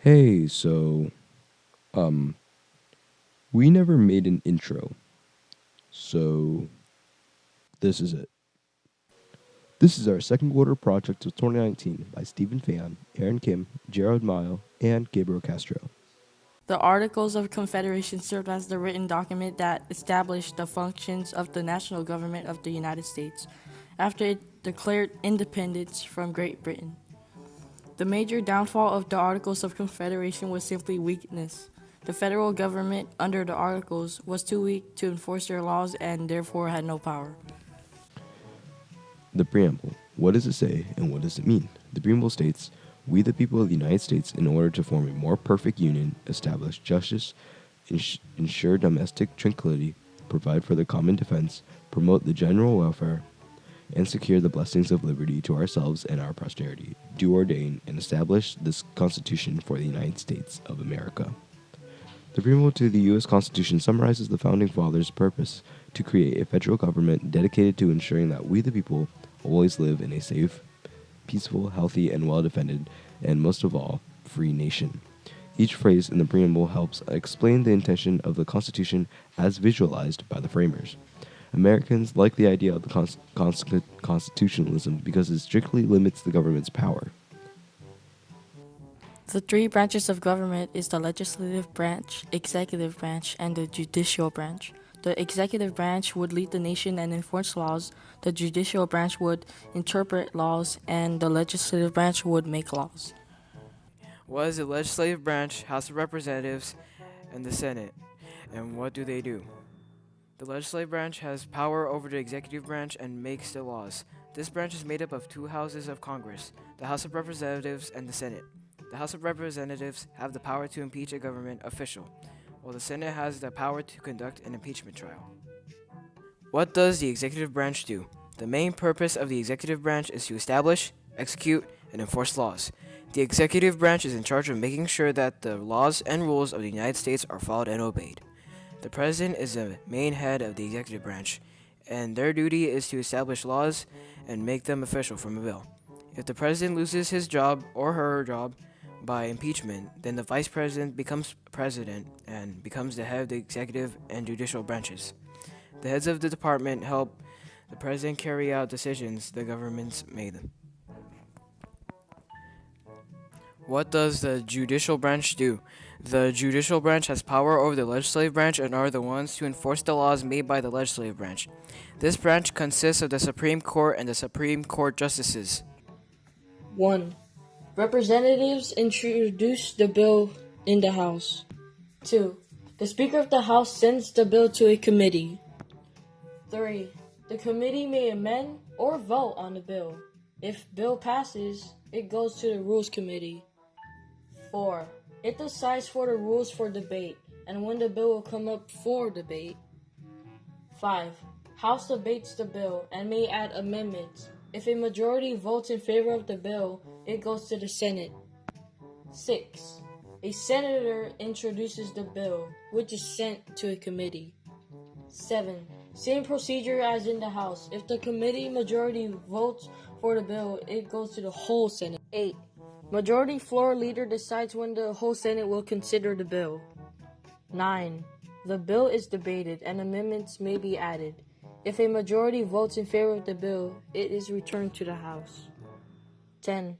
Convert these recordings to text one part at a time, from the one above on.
Hey, um, we never made an intro, so this is it. This is our second quarter project of 2019 by Stephen Fan, Aaron Kim, Gerald Mile, and Gabriel Castro. The Articles of Confederation served as the written document that established the functions of the national government of the United States after it declared independence from Great Britain. The major downfall of the Articles of Confederation was simply weakness. The federal government, under the Articles, was too weak to enforce their laws and therefore had no power. The preamble. What does it say and what does it mean? The preamble states, "We, the people of the United States, in order to form a more perfect union, establish justice, ensure domestic tranquility, provide for the common defense, promote the general welfare, and secure the blessings of liberty to ourselves and our posterity, do ordain and establish this Constitution for the United States of America." The preamble to the U.S. Constitution summarizes the Founding Fathers' purpose to create a federal government dedicated to ensuring that we, the people, always live in a safe, peaceful, healthy, and well-defended, and most of all, free nation. Each phrase in the preamble helps explain the intention of the Constitution as visualized by the framers. Americans like the idea of the constitutionalism because it strictly limits the government's power. The three branches of government is the legislative branch, executive branch, and the judicial branch. The executive branch would lead the nation and enforce laws, the judicial branch would interpret laws, and the legislative branch would make laws. What is the legislative branch, House of Representatives, and the Senate, and what do they do? The legislative branch has power over the executive branch and makes the laws. This branch is made up of two houses of Congress, the House of Representatives and the Senate. The House of Representatives have the power to impeach a government official, while the Senate has the power to conduct an impeachment trial. What does the executive branch do? The main purpose of the executive branch is to establish, execute, and enforce laws. The executive branch is in charge of making sure that the laws and rules of the United States are followed and obeyed. The president is the main head of the executive branch, and their duty is to establish laws and make them official from a bill. If the president loses his job or her job by impeachment, then the vice president becomes president and becomes the head of the executive and judicial branches. The heads of the department help the president carry out decisions the government's made. What does the judicial branch do? The judicial branch has power over the legislative branch and are the ones to enforce the laws made by the legislative branch. This branch consists of the Supreme Court and the Supreme Court justices. 1. Representatives introduce the bill in the House. 2. The Speaker of the House sends the bill to a committee. 3. The committee may amend or vote on the bill. If bill passes, it goes to the Rules Committee. 4. It decides for the rules for debate and when the bill will come up for debate. 5. House debates the bill and may add amendments. If a majority votes in favor of the bill, it goes to the Senate. 6. A senator introduces the bill, which is sent to a committee. 7. Same procedure as in the House. If the committee majority votes for the bill, it goes to the whole Senate. 8. Majority floor leader decides when the whole Senate will consider the bill. 9. The bill is debated and amendments may be added. If a majority votes in favor of the bill, it is returned to the House. 10.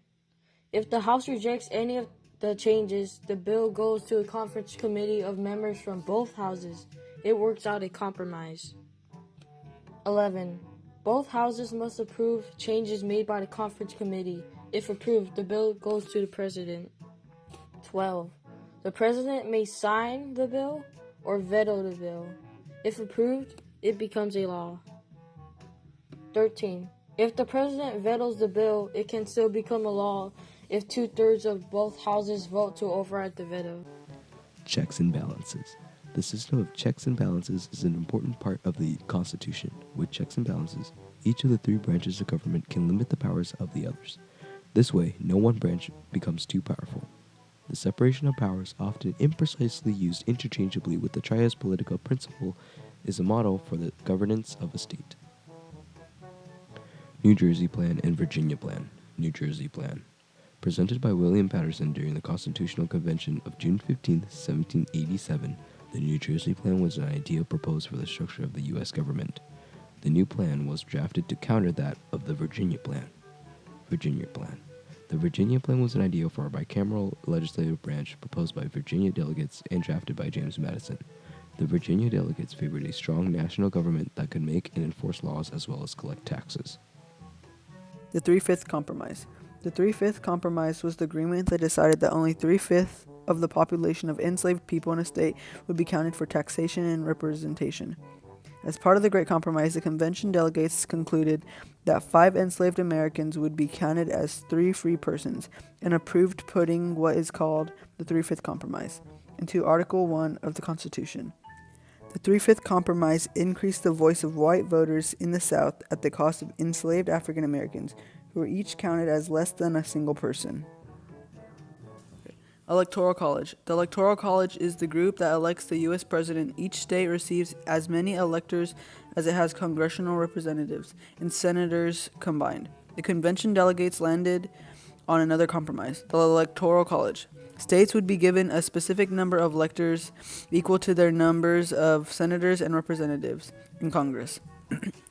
If the House rejects any of the changes, the bill goes to a conference committee of members from both houses. It works out a compromise. 11. Both houses must approve changes made by the conference committee. If approved, the bill goes to the president. 12. The president may sign the bill or veto the bill. If approved, it becomes a law. 13. If the president vetoes the bill, it can still become a law if 2/3 of both houses vote to override the veto. Checks and balances. The system of checks and balances is an important part of the Constitution. With checks and balances, each of the three branches of government can limit the powers of the others. This way, no one branch becomes too powerful. The separation of powers, often imprecisely used interchangeably with the trias politica principle, is a model for the governance of a state. New Jersey Plan and Virginia Plan. New Jersey Plan. Presented by William Patterson during the Constitutional Convention of June 15, 1787, the New Jersey Plan was an idea proposed for the structure of the U.S. government. The new plan was drafted to counter that of the Virginia Plan. Virginia Plan. The Virginia Plan was an idea for a bicameral legislative branch proposed by Virginia delegates and drafted by James Madison. The Virginia delegates favored a strong national government that could make and enforce laws as well as collect taxes. The Three-Fifths Compromise. The Three-Fifths Compromise was the agreement that decided that only 3/5 of the population of enslaved people in a state would be counted for taxation and representation. As part of the Great Compromise, the convention delegates concluded that 5 enslaved Americans would be counted as 3 free persons, and approved putting what is called the Three-Fifths Compromise into Article 1 of the Constitution. The Three-Fifths Compromise increased the voice of white voters in the South at the cost of enslaved African Americans, who were each counted as less than a single person. Electoral College. The Electoral College is the group that elects the U.S. President. Each state receives as many electors as it has congressional representatives and senators combined. The convention delegates landed on another compromise, the Electoral College. States would be given a specific number of electors equal to their numbers of senators and representatives in Congress.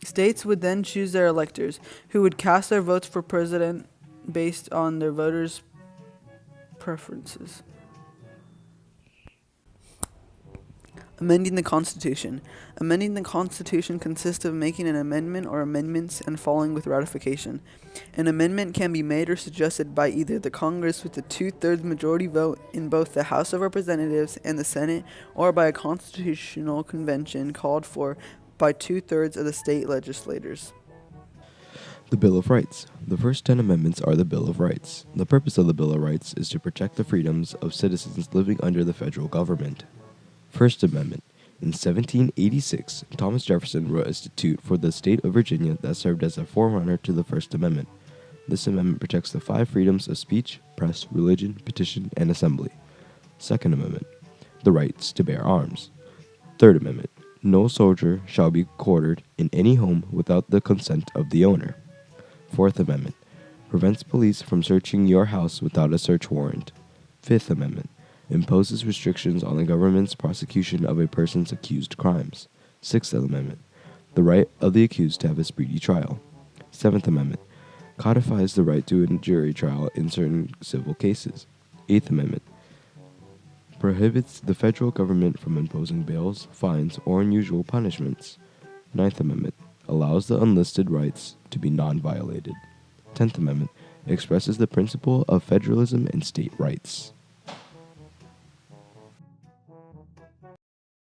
States would then choose their electors, who would cast their votes for president based on their voters' preferences. Amending the Constitution. Amending the Constitution consists of making an amendment or amendments and following with ratification. An amendment can be made or suggested by either the Congress with a 2/3 majority vote in both the House of Representatives and the Senate, or by a constitutional convention called for by 2/3 of the state legislators. The Bill of Rights. The first 10 amendments are the Bill of Rights. The purpose of the Bill of Rights is to protect the freedoms of citizens living under the federal government. First Amendment. In 1786, Thomas Jefferson wrote a statute for the state of Virginia that served as a forerunner to the First Amendment. This amendment protects the 5 freedoms of speech, press, religion, petition, and assembly. Second Amendment. The rights to bear arms. Third Amendment. No soldier shall be quartered in any home without the consent of the owner. Fourth Amendment. Prevents police from searching your house without a search warrant. Fifth Amendment. Imposes restrictions on the government's prosecution of a person's accused crimes. Sixth Amendment. The right of the accused to have a speedy trial. Seventh Amendment. Codifies the right to a jury trial in certain civil cases. Eighth Amendment. Prohibits the federal government from imposing bails, fines, or unusual punishments. Ninth Amendment. Allows the unlisted rights to be non-violated. 10th Amendment. Expresses the principle of federalism and state rights.